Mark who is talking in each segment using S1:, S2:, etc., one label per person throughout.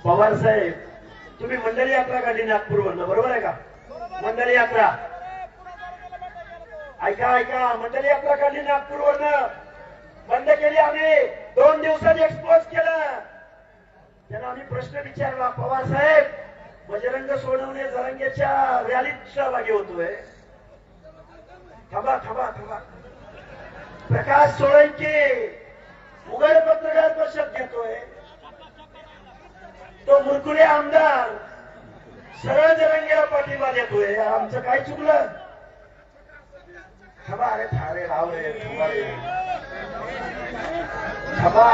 S1: पवार साहेब, तुम्ही मंडळी यात्रा काढली नागपूरवरनं, बरोबर आहे का? मंडळी यात्रा ऐका ऐका, मंडळी यात्रा काढली नागपूरवरनं, बंद केली आम्ही, 2 दिवसात एक्सपोज केलं. त्यांना आम्ही प्रश्न विचारला, पवार साहेब बजरंग सोनवणे जरांगेच्या रॅलीत सहभागी होतोय. थांबा थांबा थांबा. प्रकाश सोळंके उघड पत्रकार परिषद घेतोय, तो मुरकुले आमदार सरळ जरंगेला पाठिंबा देतोय. आमचं काय चुकलं? थांबा अरे थारे राव रे, थांबा रे, थांबा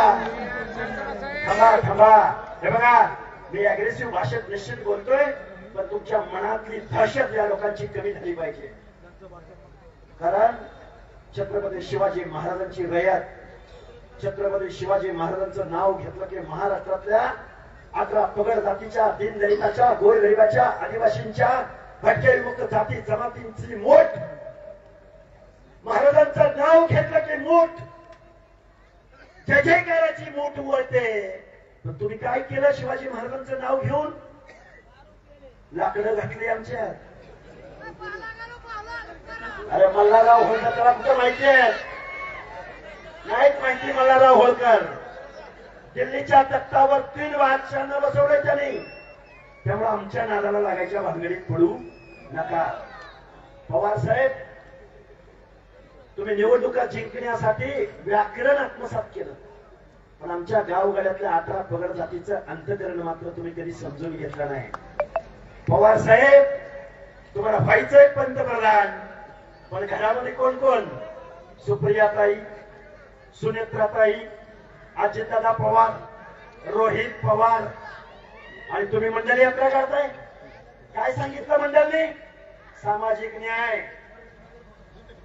S1: थांबा थांबा. हे बघा, मी अग्रेसिव्ह भाषेत निश्चित बोलतोय, पण तुमच्या मनातली दहशत या लोकांची कमी झाली पाहिजे. कारण छत्रपती शिवाजी महाराजांची रयत, छत्रपती शिवाजी महाराजांचं नाव घेतलं की महाराष्ट्रातल्या 11 पगड जातीच्या, दीनदलिताच्या, गोरगरिबाच्या, आदिवासींच्या, भटक्या विमुक्त जाती जमातींची मोठ, महाराजांचं नाव घेतलं की मूठ, जय जयकाराची मूठ वळते. पण तुम्ही काय केलं? शिवाजी महाराजांचं नाव घेऊन लाकडं घातली आमच्यात. अरे मल्हारराव होळकर त्याला कुठं माहिती आहे? नाहीच माहिती. मल्हारराव होळकर दिल्लीच्या तख्तावर 3 बादशाहांना बसवलंय त्यांनी. त्यामुळे आमच्या नादाला लागायच्या भानगडीत पडू नका. पवार साहेब, तुम्ही निवडणुका जिंकण्यासाठी व्याकरण आत्मसात केलं, पण आमच्या गावगाड्यातल्या 11 पगड जातीचं अंतकरण मात्र तुम्ही कधी समजून घेतलं नाही. पवार साहेब, तुम्हाला व्हायचंय पंतप्रधान, पण घरामध्ये कोण कोण? सुप्रियाताई, सुनेत्राताई, अजितदादा पवार, रोहित पवार, आणि तुम्ही मंडळी यात्रा काढताय. काय सांगितलं मंडळी? सामाजिक न्याय.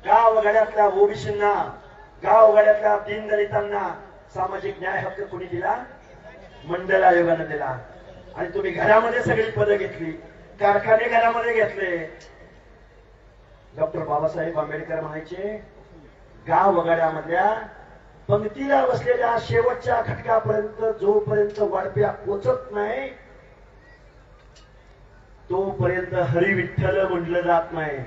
S1: गावगाड्यातल्या ओबीसींना, गावगाड्यातल्या दीनदलितांना सामाजिक न्याय हक्क कोणी दिला? मंडळ आयोगाने दिला. आणि तुम्ही घरामध्ये सगळी पदं घेतली, कारखाने घरामध्ये घेतले. डॉक्टर बाबासाहेब आंबेडकर म्हणायचे, गावगाड्यामधल्या पंक्तीला बसलेल्या शेवटच्या घटकापर्यंत जोपर्यंत वाढप्या पोचत नाही तोपर्यंत हरी विठ्ठल म्हटलं जात नाही.